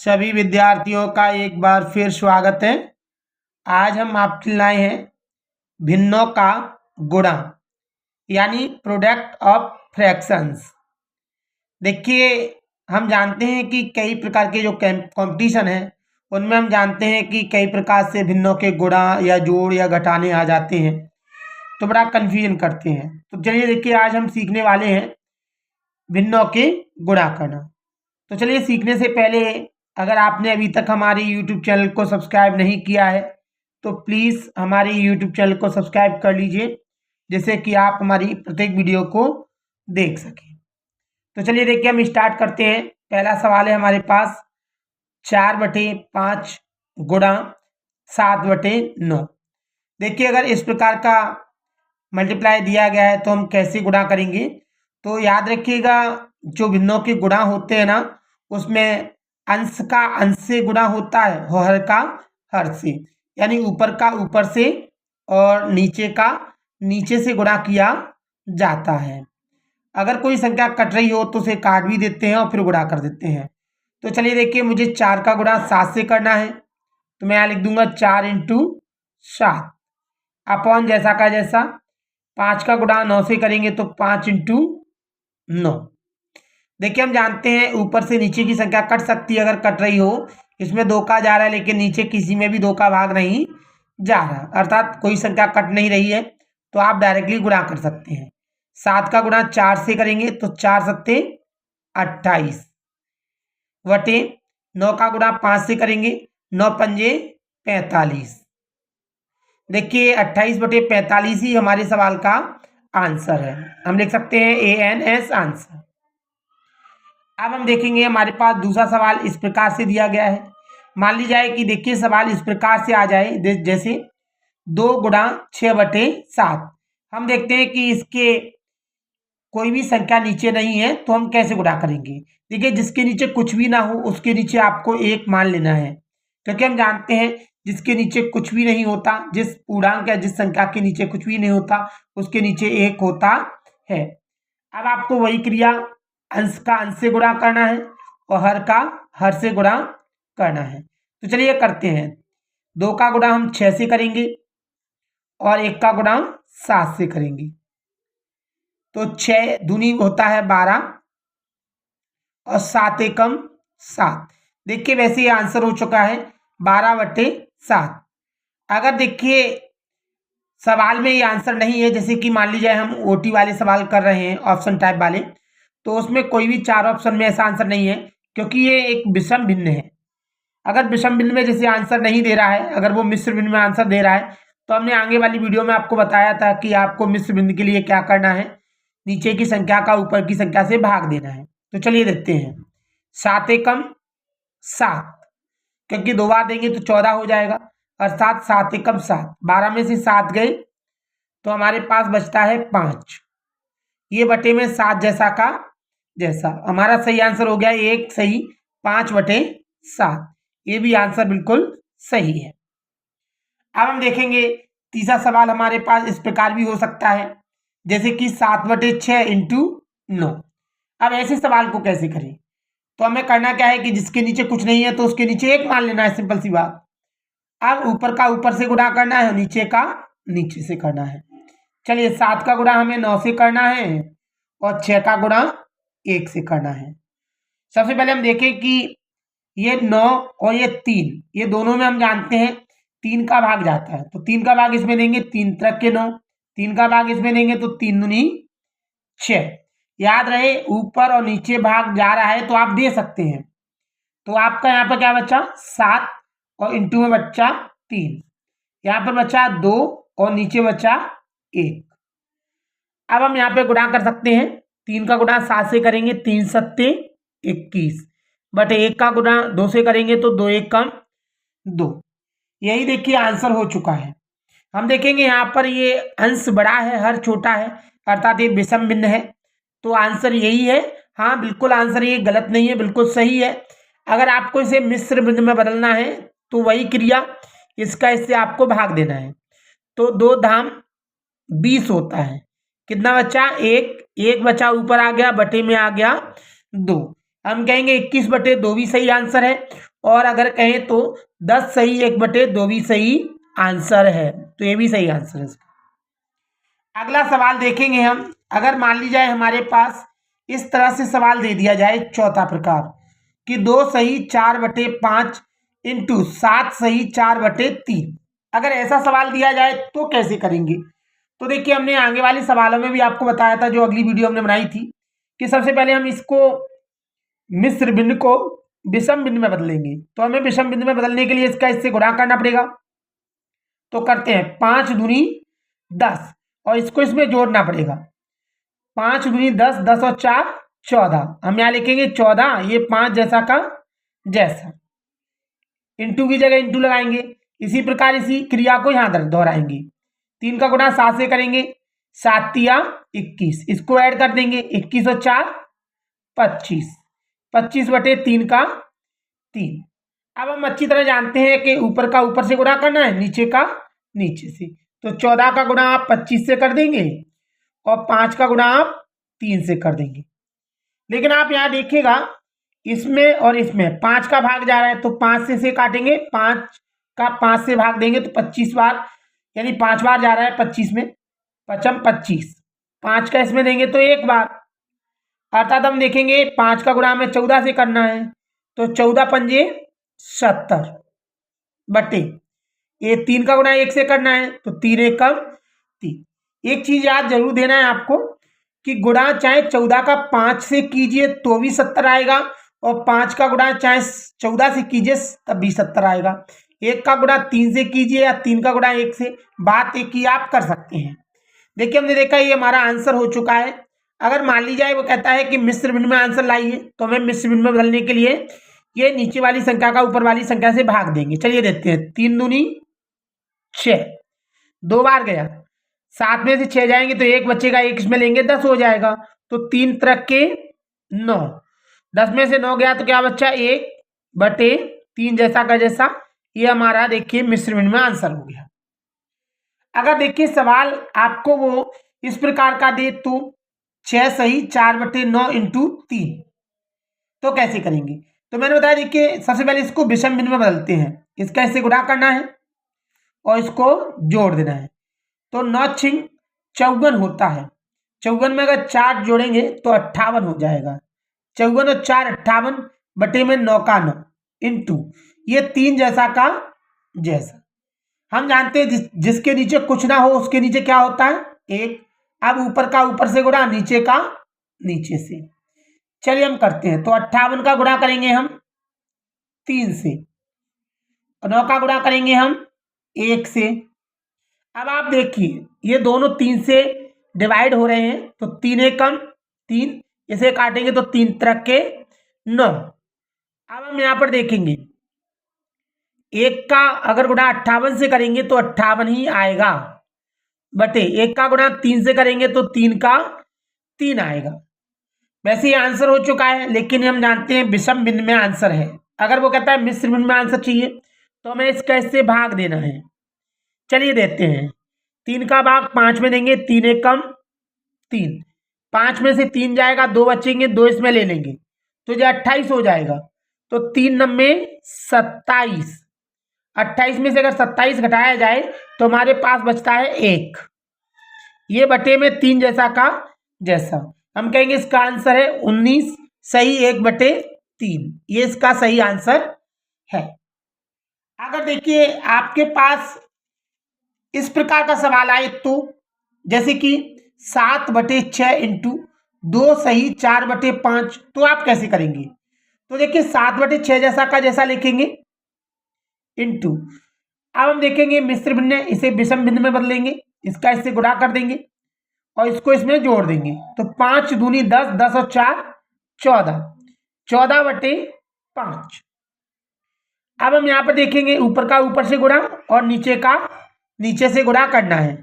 सभी विद्यार्थियों का एक बार फिर स्वागत है। आज हम आपके लिए लाए हैं भिन्नों का गुणा यानी प्रोडक्ट ऑफ फ्रैक्शंस। देखिए, हम जानते हैं कि कई प्रकार के जो कंपटीशन है उनमें हम जानते हैं कि कई प्रकार से भिन्नों के गुणा या जोड़ या घटाने आ जाते हैं, तो बड़ा कन्फ्यूजन करते हैं। तो चलिए देखिए, आज हम सीखने वाले हैं भिन्नों के गुणा करना। तो चलिए, सीखने से पहले अगर आपने अभी तक हमारे YouTube चैनल को सब्सक्राइब नहीं किया है तो प्लीज़ हमारे YouTube चैनल को सब्सक्राइब कर लीजिए, जिससे कि आप हमारी प्रत्येक वीडियो को देख सकें। तो चलिए देखिए, हम स्टार्ट करते हैं। पहला सवाल है हमारे पास 4/5 गुणा 7/9। देखिए, अगर इस प्रकार का मल्टीप्लाई दिया गया है तो हम कैसे गुणा करेंगे। तो याद रखिएगा, जो भिन्नों के गुणा होते हैं ना, उसमें अंश का अंश से गुणा होता है और हर का हर से, यानी ऊपर का ऊपर से और नीचे का नीचे से गुणा किया जाता है। अगर कोई संख्या कट रही हो तो उसे काट भी देते हैं और फिर गुणा कर देते हैं। तो चलिए देखिए, मुझे 4 का गुणा 7 से करना है, तो मैं यहाँ लिख दूंगा 4 × 7 अपॉन जैसा का जैसा। 5 का गुणा 9 से करेंगे तो 5 × 9। देखिए, हम जानते हैं ऊपर से नीचे की संख्या कट सकती है अगर कट रही हो। इसमें 2 का जा रहा है, लेकिन नीचे किसी में भी 2 का भाग नहीं जा रहा, अर्थात कोई संख्या कट नहीं रही है, तो आप डायरेक्टली गुणा कर सकते हैं। 7 का गुणा 4 से करेंगे तो 4 × 7 = 28 बटे 9 का गुणा 5 से करेंगे 9 × 5 = 45। देखिए, 28/45 ही हमारे सवाल का आंसर है। हम लिख सकते हैं ANS आंसर। अब हम देखेंगे, हमारे पास दूसरा सवाल इस प्रकार से दिया गया है। मान ली जाए कि देखिए, सवाल इस प्रकार से आ जाए जैसे 2 × 6/7। हम देखते हैं कि इसके कोई भी संख्या नीचे नहीं है, तो हम कैसे गुणा करेंगे। देखिए, जिसके नीचे कुछ भी ना हो उसके नीचे आपको 1 मान लेना है, क्योंकि हम जानते हैं जिसके नीचे कुछ भी नहीं होता, जिस पूर्णांक या जिस संख्या के नीचे कुछ भी नहीं होता उसके नीचे 1 होता है। अब आपको वही क्रिया अंश का अंश से गुणा करना है और हर का हर से गुणा करना है। तो चलिए करते हैं। 2 का गुणा हम 6 से करेंगे और 1 का गुणा 7 से करेंगे, तो 6 दूनी होता है 12 और 7 एकम 7। देखिए, वैसे ये आंसर हो चुका है 12/7। अगर देखिए सवाल में ये आंसर नहीं है, जैसे कि मान लीजिए हम OT वाले सवाल कर रहे हैं, ऑप्शन टाइप वाले, तो उसमें कोई भी 4 ऑप्शन में ऐसा आंसर नहीं है, क्योंकि ये एक विषम भिन्न है। अगर विषम भिन्न में जैसे आंसर नहीं दे रहा है, अगर वो मिश्र भिन्न में आंसर दे रहा है, तो हमने आगे वाली वीडियो में आपको बताया था कि आपको मिश्र भिन्न के लिए क्या करना है, नीचे की संख्या का ऊपर की संख्या से भाग देना है। तो चलिए देखते हैं। 7 एकम 7, क्योंकि 2 बार देंगे तो 14 हो जाएगा, अर्थात 7 एकम 7। 12 में से 7 गए तो हमारे पास बचता है 5। ये बटे में 7 जैसा का जैसा, हमारा सही आंसर हो गया 1 सही 5/7। ये भी आंसर बिल्कुल सही है। अब हम देखेंगे तीसरा सवाल हमारे पास इस प्रकार भी हो सकता है, जैसे कि 7/6 × 9। अब ऐसे सवाल को कैसे करें, तो हमें करना क्या है कि जिसके नीचे कुछ नहीं है तो उसके नीचे 1 मान लेना है, सिंपल सी बात। अब ऊपर का ऊपर से गुणा करना है, नीचे का नीचे से करना है। चलिए, 7 का गुणा हमें 9 से करना है और 6 का गुणा 1 से करना है। सबसे पहले हम देखें कि ये 9 और ये 3, ये दोनों में हम जानते हैं 3 का भाग जाता है, तो 3 का भाग इसमें देंगे 3 × 9, 3 का भाग इसमें देंगे तो 3 दूनी 6। याद रहे, ऊपर और नीचे भाग जा रहा है तो आप दे सकते हैं। तो आपका यहाँ पर क्या बचा 7 और इंटू में बचा 3, यहाँ पर बचा 2 और नीचे बचा 1। अब हम यहाँ पे गुणा कर सकते हैं। 3 का गुणा 7 से करेंगे 3 × 7 = 21 बटे 1 का गुणा 2 से करेंगे तो 2 एकम 2। यही देखिए आंसर हो चुका है। हम देखेंगे यहाँ पर ये अंश बड़ा है, हर छोटा है, अर्थात ये विषम भिन्न है, तो आंसर यही है। हाँ, बिल्कुल आंसर ये गलत नहीं है, बिल्कुल सही है। अगर आपको इसे मिश्र भिन्न में बदलना है तो वही क्रिया, इसका इससे आपको भाग देना है, तो 2 धाम 20 होता है। कितना बचा 1 बचा, ऊपर आ गया, बटे में आ गया 2। हम कहेंगे 21/2 भी सही आंसर है और अगर कहें तो 10 सही 1/2 भी सही आंसर है। तो ये भी सही आंसर है इसका। अगला सवाल देखेंगे हम। अगर मान ली जाए हमारे पास इस तरह से सवाल दे दिया जाए चौथा प्रकार कि 2 सही 4/5 इंटू 7 सही 4/3। अगर ऐसा सवाल दिया जाए तो कैसे करेंगे? तो देखिए, हमने आगे वाले सवालों में भी आपको बताया था, जो अगली वीडियो हमने बनाई थी, कि सबसे पहले हम इसको मिश्र भिन्न को विषम भिन्न में बदलेंगे। तो हमें विषम भिन्न में बदलने के लिए इसका इससे गुणा करना पड़ेगा। तो करते हैं, 5 दूनी 10 और इसको इसमें जोड़ना पड़ेगा। 5 दूनी 10, 10 और 4 14। हम यहाँ लिखेंगे 14, ये 5 जैसा का जैसा, इंटू की जगह इंटू लगाएंगे। इसी प्रकार इसी क्रिया को यहाँ दोहराएंगे। 3 का गुणा 7 से करेंगे, 7 तिया 21, इसको ऐड कर देंगे, 21 और 4 25, 25/3 का 3। अब हम अच्छी तरह जानते हैं कि ऊपर का ऊपर से गुणा करना है, नीचे का नीचे से। तो 14 का गुणा आप 25 से कर देंगे और 5 का गुणा आप 3 से कर देंगे। लेकिन आप यहाँ देखिएगा, इसमें और इसमें 5 का भाग जा रहा है, तो 5 से काटेंगे, 5 का 5 से भाग देंगे तो 25 बार, यानी 5 बार जा रहा है 25 में, 5 25, 5 का इसमें देंगे तो 1 बार, अर्थात हम देखेंगे 5 का गुणा हमें 14 से करना है। तो 14 पंजे 70 बटे, ये 3 का गुणा 1 से करना है, तो 3 1 कम 3। एक चीज याद जरूर देना है आपको कि गुणा चाहे 14 का 5 से कीजिए तो भी 70 आएगा, और 5 का गुणा चाहे 14 से कीजिए तब भी 70 आएगा। 1 का गुणा 3 से कीजिए या 3 का गुणा 1 से, बात एक ही आप कर सकते हैं। देखिए, हमने देखा ये हमारा आंसर हो चुका है। अगर मान ली जाए वो कहता है कि मिश्र भिन्न में आंसर लाइए, तो हमें मिश्र भिन्न में बदलने के लिए ये नीचे वाली संख्या का ऊपर वाली संख्या से भाग देंगे। चलिए देखते हैं, 3 दूनी 6, 2 बार गया, 7 में से 6 जाएंगे तो 1 बचेगा, 1 इसमें लेंगे 10 हो जाएगा। तो 3 त्रिक के 9, 10 में से 9 गया तो क्या बच्चा 1/3 जैसा का जैसा। ये हमारा देखिए मिश्र भिन्न में आंसर हो गया। अगर देखिए सवाल आपको वो इस प्रकार का दे तो 6 सही 4/9 इंटू 3, तो कैसे करेंगे? तो मैंने बताया, देखिए सबसे पहले इसको विषम भिन्न में बदलते हैं। इसका इससे गुणा करना है और इसको जोड़ देना है। तो 9 छिंग 54 होता है। 54 में अगर 4 जोड़ेंगे तो 58 हो जाएगा। 54 और 4 58 बटे में 9 का 9 इंटू ये 3 जैसा का जैसा। हम जानते हैं जिसके नीचे कुछ ना हो उसके नीचे क्या होता है 1। अब ऊपर का ऊपर से गुणा, नीचे का नीचे से। चलिए हम करते हैं। तो 58 का गुणा करेंगे हम 3 से, 9 का गुणा करेंगे हम 1 से। अब आप देखिए ये दोनों 3 से डिवाइड हो रहे हैं, तो 3 1 कम 3, इसे काटेंगे तो 3 त्रिक के 9। अब हम यहाँ पर देखेंगे 1 का अगर गुणा 58 से करेंगे तो 58 ही आएगा, बटे 1 का गुणा 3 से करेंगे तो 3 का 3 आएगा। वैसे ये आंसर हो चुका है, लेकिन हम जानते हैं विषम भिन्न में आंसर है। अगर वो कहता है मिश्र भिन्न में आंसर चाहिए तो हमें इसका इससे भाग देना है। चलिए देते हैं, 3 का भाग 5 में देंगे, 3 1 कम 3, 5 में से 3 जाएगा, 2 बचेंगे, 2 इसमें ले लेंगे तो ये 28 हो जाएगा। तो 3 9 27, 28 में से अगर 27 घटाया जाए तो हमारे पास बचता है 1, ये बटे में 3 जैसा का जैसा। हम कहेंगे इसका आंसर है 19 सही 1/3, ये इसका सही आंसर है। अगर देखिए आपके पास इस प्रकार का सवाल आए तो, जैसे कि 7/6 इंटू 2 सही 4/5, तो आप कैसे करेंगे? तो देखिए 7/6 जैसा का जैसा लिखेंगे इंटू, अब हम देखेंगे मिश्र भिन्न, इसे विषम भिन्न में बदलेंगे, इसका इससे गुणा कर देंगे और इसको इसमें जोड़ देंगे। तो 5 दूनी 10, 10 और 4 14, 14/5। अब हम यहाँ पर देखेंगे ऊपर का ऊपर से गुणा और नीचे का नीचे से गुणा करना है।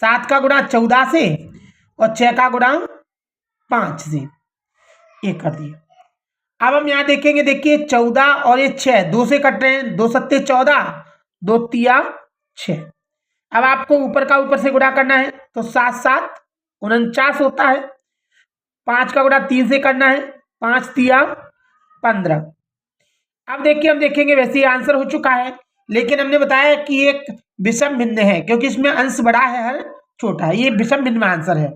7 का गुणा 14 से और 6 का गुणा 5 से, ये कर दिया। अब हम यहाँ देखेंगे, देखिए 14 और ये 6 2 से कट रहे हैं, 2 सत्ते 14, 2 तिया 6। अब आपको ऊपर का ऊपर से गुणा करना है, तो 7 7 49 होता है। 5 का गुणा 3 से करना है, 5 तिया 15, अब देखिए हम देखेंगे वैसे ही आंसर हो चुका है, लेकिन हमने बताया कि एक विषम भिन्न है क्योंकि इसमें अंश बड़ा है हर छोटा है, ये विषम भिन्न में आंसर है।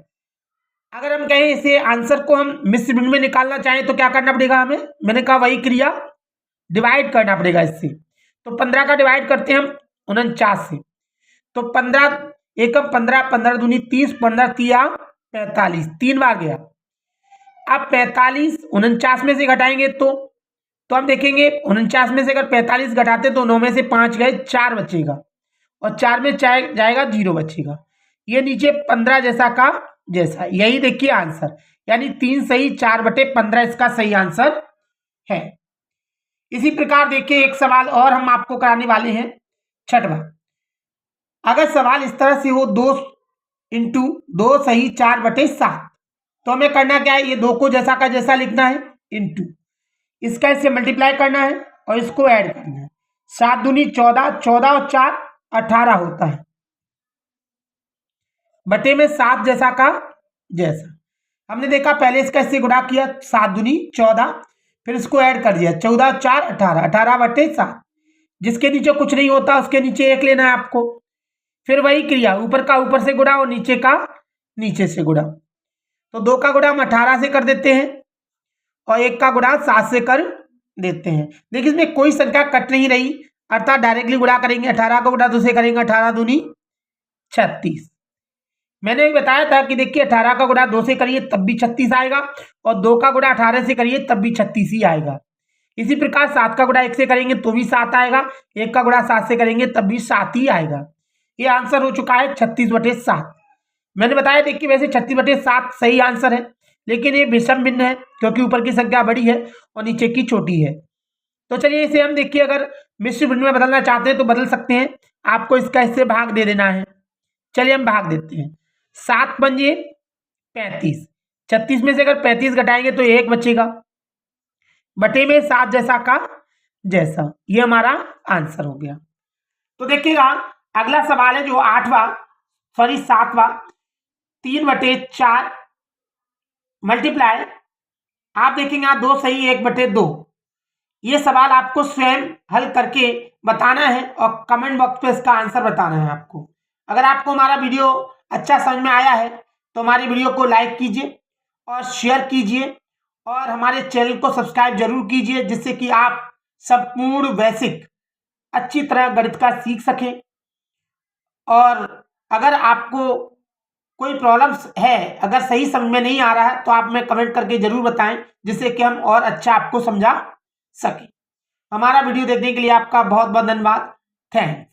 अगर हम कहें इसे आंसर को हम मिश्र भिन्न में निकालना चाहें तो क्या करना पड़ेगा हमें, मैंने कहा वही क्रिया, डिवाइड करना पड़ेगा इससे। तो 15 का डिवाइड करते हैं हम 49 से, तो 15 एकम 15, 15 दूनी 30, 15 तिया 45, 3 बार गया। अब 45 49 में से घटाएंगे तो हम देखेंगे 49 में से अगर 45 घटाते तो 9 में से 5 गए, 4 बचेगा, और 4 में जाएगा 0 बचेगा। ये नीचे 15 जैसा का जैसा, यही देखिए आंसर, यानी 3 सही 4/15 इसका सही आंसर है। इसी प्रकार देखिए एक सवाल और हम आपको कराने वाले हैं, छठवां। अगर सवाल इस तरह से हो 2 इंटू 2 सही 4/7, तो हमें करना क्या है, ये 2 को जैसा का जैसा लिखना है, इंटू इसका इससे मल्टीप्लाई करना है और इसको ऐड करना है। 7 दूनी 14, 14 और 4 18 होता है, बटे में 7 जैसा का जैसा। हमने देखा पहले इसका इससे गुणा किया, 7 दूनी 14, फिर इसको ऐड कर दिया, 14 4 18, 18/7। जिसके नीचे कुछ नहीं होता उसके नीचे 1 लेना है आपको। फिर वही क्रिया, ऊपर का ऊपर से गुणा और नीचे का नीचे से गुणा। तो 2 का गुणा हम 18 से कर देते हैं और 1 का गुणा 7 से कर देते हैं। देखिए इसमें कोई संख्या कट नहीं रही, अर्थात डायरेक्टली गुणा करेंगे। 18 का गुणा 2 से करेंगे, 18 दूनी 36। मैंने भी बताया था कि देखिए 18 का गुणा 2 से करिए तब भी 36 आएगा, और 2 का गुणा 18 से करिए तब भी 36 ही आएगा। इसी प्रकार 7 का गुणा 1 से करेंगे तो भी 7 आएगा, 1 का गुणा 7 से करेंगे तब भी 7 ही आएगा। ये आंसर हो चुका है 36/7। मैंने बताया देखिए वैसे 36/7 सही आंसर है, लेकिन ये विषम भिन्न है क्योंकि ऊपर की संख्या बड़ी है और नीचे की छोटी है। तो चलिए इसे हम देखिए अगर मिश्र भिन्न में बदलना चाहते हैं तो बदल सकते हैं। आपको इसका इससे भाग दे देना है। चलिए हम भाग देते हैं। 7 पंजे 35, 36 में से अगर 35 घटाएंगे तो 1 बचेगा, बटे में 7 जैसा का जैसा। ये हमारा आंसर हो गया। तो देखिएगा अगला सवाल है जो 7वां, 3/4 मल्टीप्लाई, आप देखेंगे यहाँ 2 सही 1/2। ये सवाल आपको स्वयं हल करके बताना है और कमेंट बॉक्स पे इसका आंसर बताना है आपको। अगर आपको हमारा वीडियो अच्छा समझ में आया है तो हमारी वीडियो को लाइक कीजिए और शेयर कीजिए और हमारे चैनल को सब्सक्राइब जरूर कीजिए, जिससे कि आप संपूर्ण बेसिक अच्छी तरह गणित का सीख सकें। और अगर आपको कोई प्रॉब्लम्स है, अगर सही समझ में नहीं आ रहा है तो आप हमें कमेंट करके जरूर बताएं, जिससे कि हम और अच्छा आपको समझा सकें। हमारा वीडियो देखने के लिए आपका बहुत बहुत धन्यवाद। थैंक्स।